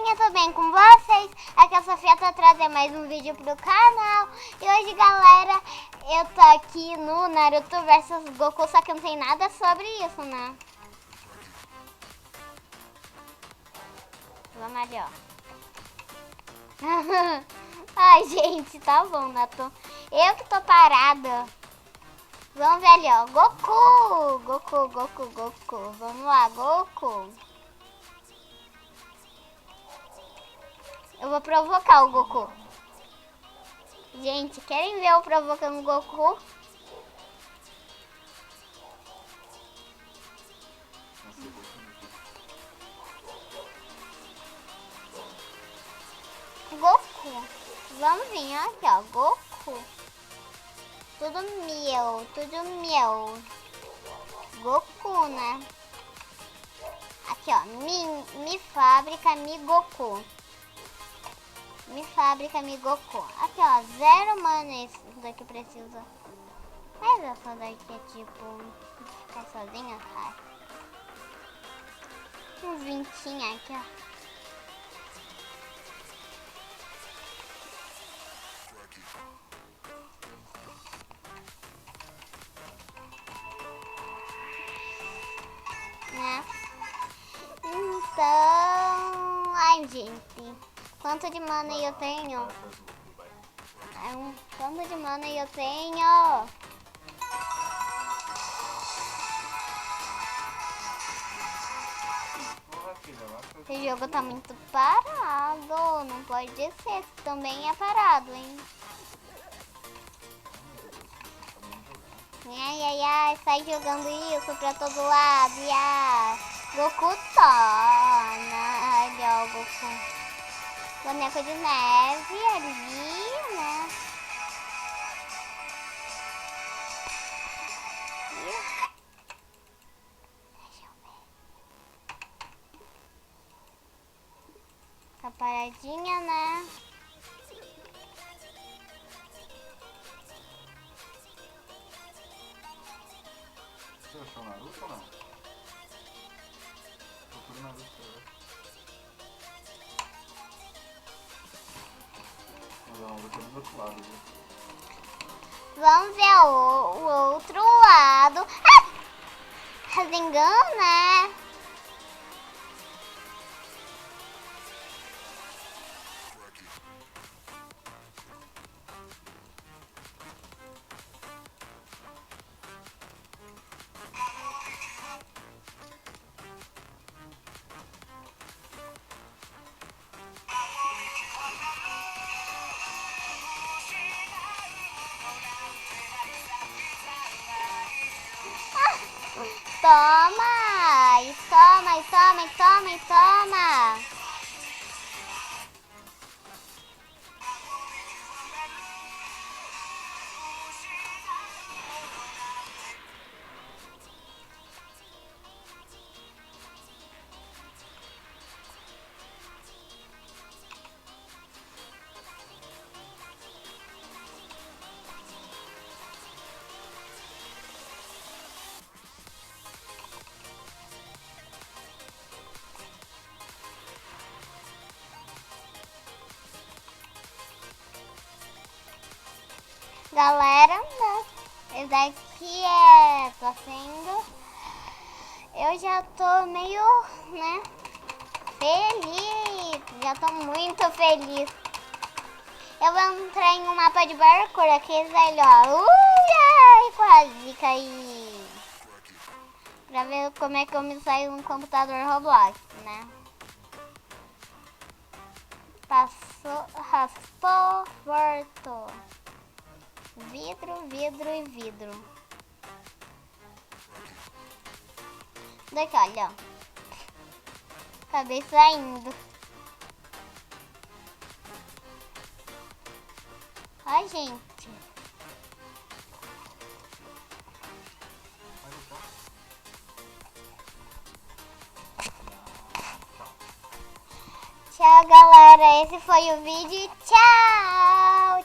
galerinha, tudo bem com vocês? Aqui é a Sofia, tô trazendo mais um vídeo pro canal. E hoje, galera, eu tô aqui no Naruto vs Goku, só que não tem nada sobre isso, né? Vamos ali, ó. Ai, gente, tá bom, né? Eu que tô parada. Vamos ver ali, ó. Goku! Goku. Vamos lá, Goku. Eu vou provocar o Goku. Gente, querem ver eu provocando o Goku? Goku. Vamos vir aqui, ó. Goku. Tudo meu. Goku, né? Aqui, ó. Mi fábrica, mi Goku. Me fábrica, me Goku. Aqui, ó, 0 mana esse daqui precisa. Mas essa daqui é tipo ficar sozinha, cara. Um vintinho aqui, ó. Né? Então... Ai, gente. Quanto de mana eu tenho? Quanto de mana eu tenho? Esse jogo tá muito parado. Não pode ser. Também é parado, hein? Ai, sai jogando isso pra todo lado. Goku toma. Olha o Goku. Boneco de neve ali, né? Deixa eu ver. Tá paradinha, né? Você achou Naruto ou não? Procura Naruto pra ver. Não, vou ter do outro lado, viu? Vamos ver o outro lado. Ah! Rasengan, né? Toma! E toma! Galera, esse daqui tá sendo... Eu já tô meio, né, feliz. Já tô muito feliz. Eu vou entrar em um mapa de parkour aqui, velho, ó. Ai, quase caí. Pra ver como é que eu me saio no computador Roblox, né? Raspou, voltou. Vidro. Daqui, olha, ó. Acabei saindo. Ai, gente. Tchau, galera. Esse foi o vídeo. Tchau.